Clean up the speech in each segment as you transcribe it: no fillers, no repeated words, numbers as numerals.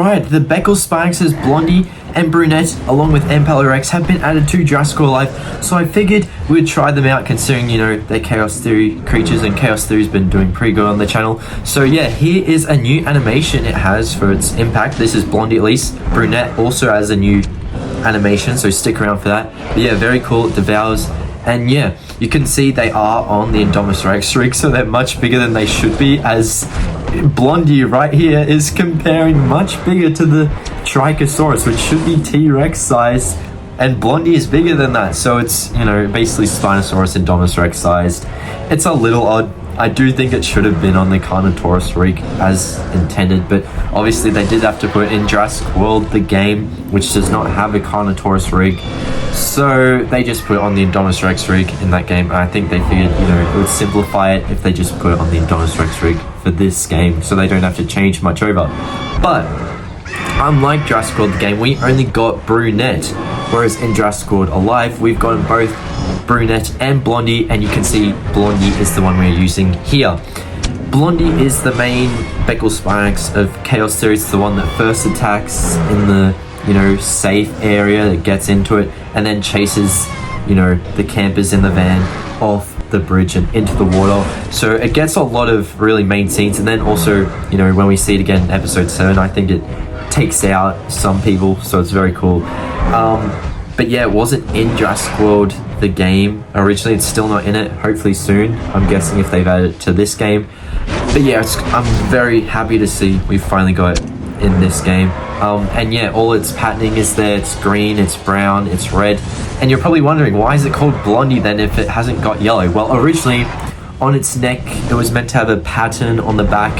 Right, the Beckel Spinaxes, Blondie and Brunette, along with Impelor have been added to Jurassic World Live, so I figured we'd try them out considering, they're Chaos Theory creatures, and Chaos Theory's been doing pretty good on the channel. So yeah, here is a new animation it has for its impact. This is Blondie at least. Brunette also has a new animation, so stick around for that. But yeah, very cool, it devours. And yeah, you can see they are on the Indominus Rex rig, so they're much bigger than they should be, as Blondie right here is comparing much bigger to the Trichosaurus, which should be T-Rex size, and Blondie is bigger than that, so it's, basically Spinosaurus Indominus Rex sized. It's a little odd. I do think it should have been on the Carnotaurus rig as intended, but obviously they did have to put in Jurassic World, the game, which does not have a Carnotaurus rig, so they just put it on the Indominus Rex rig in that game. And I think they figured, it would simplify it if they just put it on the Indominus Rex rig for this game, so they don't have to change much over. But unlike Jurassic World the game, we only got Brunette, whereas in Jurassic World Alive, we've gotten both Brunette and Blondie, and you can see Blondie is the one we're using here. Blondie is the main Beckel Spinax of Chaos Theory. It's the one that first attacks in the, safe area, that gets into it, and then chases, the campers in the van off the bridge and into the water. So it gets a lot of really main scenes, and then also, when we see it again in episode 7, I think it takes out some people, so it's very cool. But yeah, it wasn't in Jurassic World the game originally. It's still not in it, hopefully soon, I'm guessing, if they've added it to this game. But yeah, I'm very happy to see we've finally got it in this game. And yeah, all its patterning is there. It's green, it's brown, it's red. And you're probably wondering, why is it called Blondie then if it hasn't got yellow? Well, originally on its neck it was meant to have a pattern on the back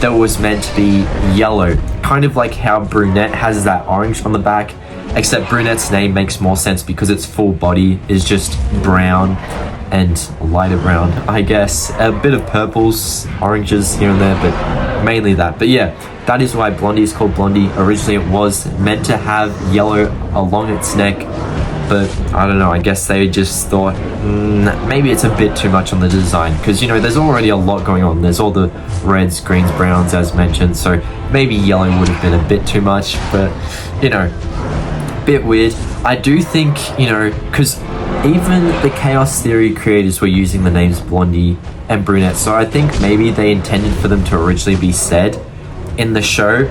that was meant to be yellow, kind of like how Brunette has that orange on the back, except Brunette's name makes more sense because its full body is just brown and lighter brown, I guess. A bit of purples, oranges here and there, but mainly that. But yeah, that is why Blondie is called Blondie. Originally it was meant to have yellow along its neck, but I don't know, I guess they just thought, maybe it's a bit too much on the design, because there's already a lot going on. There's all the reds, greens, browns as mentioned, so maybe yellow would have been a bit too much, but bit weird. I do think, because even the Chaos Theory creators were using the names Blondie and Brunette, so I think maybe they intended for them to originally be said in the show,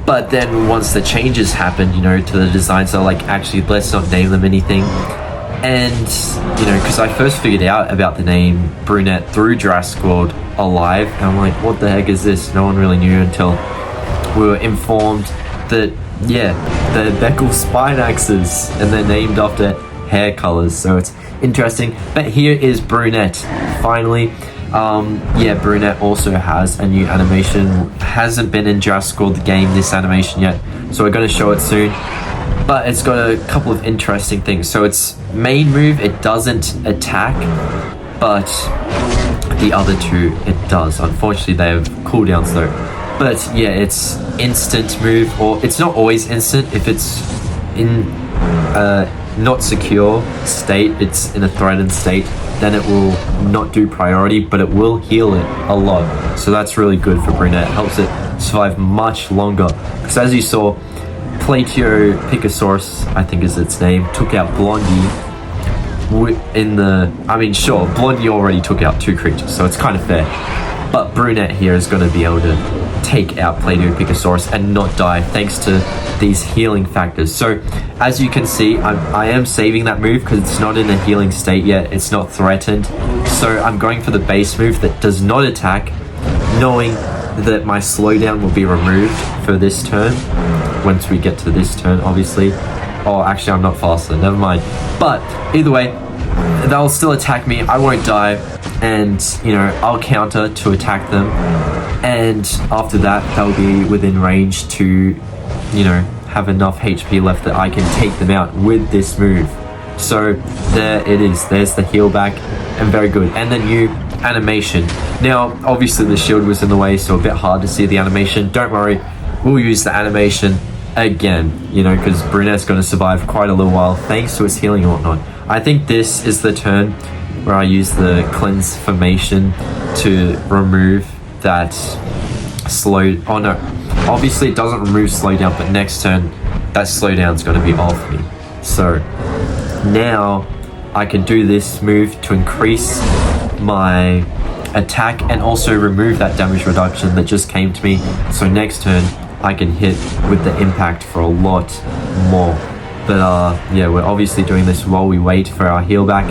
but then once the changes happened, to the designs, they're like, actually, let's not name them anything. And, because I first figured out about the name Brunette through Jurassic World Alive, and I'm like, what the heck is this? No one really knew until we were informed that, yeah, they're Beckel Spinaxes, and they're named after hair colors, so it's interesting. But here is Brunette, finally. Yeah, Brunette also has a new animation. Hasn't been in Jurassic World the game, this animation yet, so we're going to show it soon. But it's got a couple of interesting things. So its main move, it doesn't attack, but the other two it does. Unfortunately, they have cooldowns though. But yeah, it's instant move, or it's not always instant. If it's in not secure state, it's in a threatened state, then it will not do priority, but it will heal it a lot. So that's really good for Brunette. It helps it survive much longer. Because as you saw, Platypicosaurus, I think is its name, took out Blondie sure, Blondie already took out 2 creatures, so it's kind of fair. But Brunette here is going to be able to take out Platypicosaurus and not die thanks to these healing factors. So as you can see, I am saving that move because it's not in a healing state yet. It's not threatened. So I'm going for the base move that does not attack, knowing that my slowdown will be removed for this turn. Once we get to this turn, obviously. Oh, actually, I'm not faster. Never mind. But either way, they'll still attack me. I won't die. And, I'll counter to attack them. And after that, they'll be within range to, have enough HP left that I can take them out with this move. So there it is. There's the heal back, and very good. And the new animation. Now, obviously the shield was in the way, so a bit hard to see the animation. Don't worry, we'll use the animation again, because Brunette's going to survive quite a little while thanks to its healing and whatnot. I think this is the turn where I use the cleanse formation to remove that slow. Oh no, Obviously, it doesn't remove slowdown, but next turn, that slowdown's going to be off me. So now I can do this move to increase my attack and also remove that damage reduction that just came to me. So next turn, I can hit with the impact for a lot more. But yeah, we're obviously doing this while we wait for our heal back.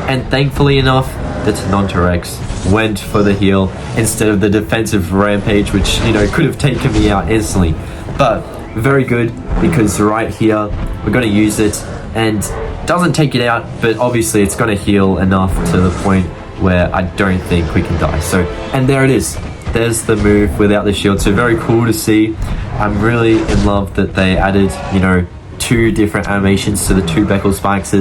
And thankfully enough, the Tenontorex went for the heal instead of the defensive rampage, which, you know, could have taken me out instantly. But very good, because right here, we're going to use it and doesn't take it out, but obviously it's going to heal enough to the point where I don't think we can die. So, and there it is. There's the move without the shield. So very cool to see. I'm really in love that they added, you know, 2 different animations to the 2 Beckel Spikes,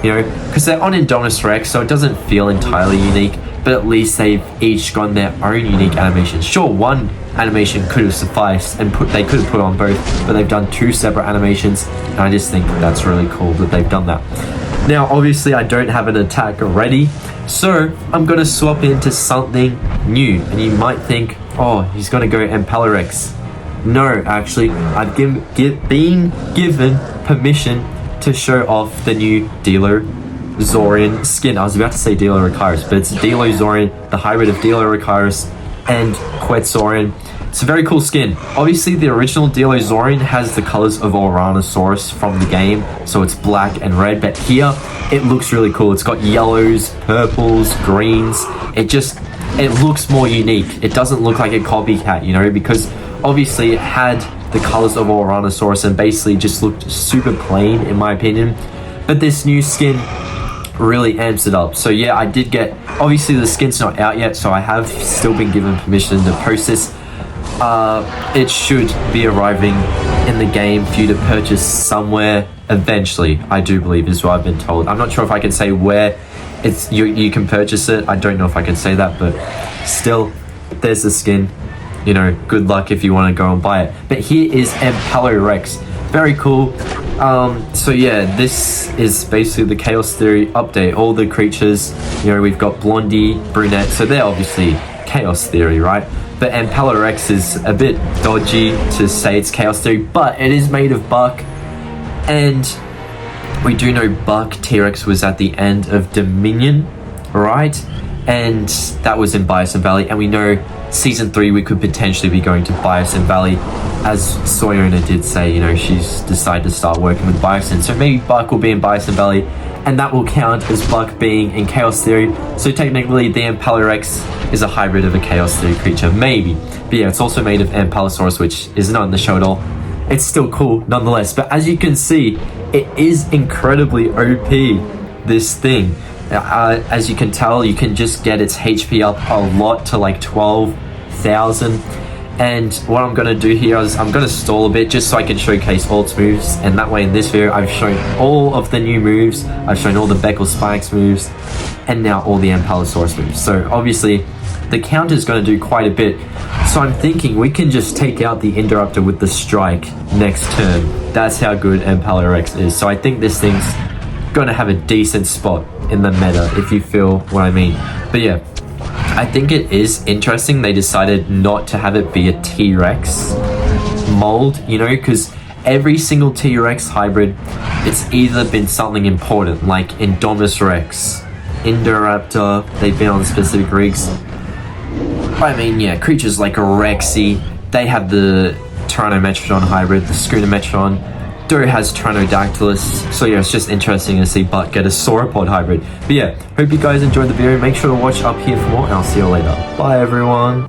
you know, because they're on Indominus Rex, so it doesn't feel entirely unique, but at least they've each gotten their own unique animations. Sure, one animation could have sufficed and they could have put on both, but they've done 2 separate animations, and I just think that's really cool that they've done that. Now, obviously, I don't have an attack ready, so I'm going to swap into something new, and you might think, oh, he's going to go Impellirex. No, actually, I've been given permission to show off the new Dilozorian skin. I was about to say Diloricaris, but it's Dilozorian, the hybrid of Diloricaris and Quetzorian. It's a very cool skin. Obviously, the original Dilozorian has the colors of Oranosaurus from the game, so it's black and red, but here, it looks really cool. It's got yellows, purples, greens. It looks more unique. It doesn't look like a copycat, you know, because obviously it had the colors of Oranosaurus and basically just looked super plain, in my opinion. But this new skin really amps it up. So yeah, I did get, obviously the skin's not out yet, so I have still been given permission to post this. It should be arriving in the game for you to purchase somewhere eventually, I do believe, is what I've been told. I'm not sure if I can say where you can purchase it. I don't know if I can say that, but still, there's the skin. You know, good luck if you want to go and buy it. But here is Impellirex. Very cool. So yeah, this is basically the Chaos Theory update. All the creatures, you know, we've got Blondie, Brunette, so they're obviously Chaos Theory, right? But Impellirex is a bit dodgy to say it's Chaos Theory, but it is made of Buck. And we do know Buck T-Rex was at the end of Dominion, right? And that was in Bison Valley, and we know Season 3 we could potentially be going to Bison Valley, as Soyona did say, you know, she's decided to start working with Bison, so maybe Buck will be in Bison Valley, and that will count as Buck being in Chaos Theory, so technically the Impellirex is a hybrid of a Chaos Theory creature, maybe. But yeah, it's also made of Impellosaurus, which is not in the show at all. It's still cool nonetheless, but as you can see, it is incredibly OP, this thing. As you can tell, you can just get its HP up a lot to like 12,000. And what I'm going to do here is I'm going to stall a bit just so I can showcase all its moves. And that way in this video, I've shown all of the new moves. I've shown all the Beckel Spikes moves. And now all the Impellosaurus moves. So obviously, the counter is going to do quite a bit. So I'm thinking we can just take out the Indoraptor with the Strike next turn. That's how good Impellirex is. So I think this thing's going to have a decent spot in the meta, if you feel what I mean. But yeah, I think it is interesting they decided not to have it be a T-Rex mold, you know, because every single T-Rex hybrid, it's either been something important, like Indominus Rex, Indoraptor, they've been on specific rigs. I mean, yeah, creatures like a Rexy, they have the Tyrannometrodon hybrid, the Schoonometrodon. Do has Tyranodactylus, so yeah, it's just interesting to see Buck get a Sauropod hybrid. But yeah, hope you guys enjoyed the video. Make sure to watch up here for more, and I'll see you later. Bye everyone.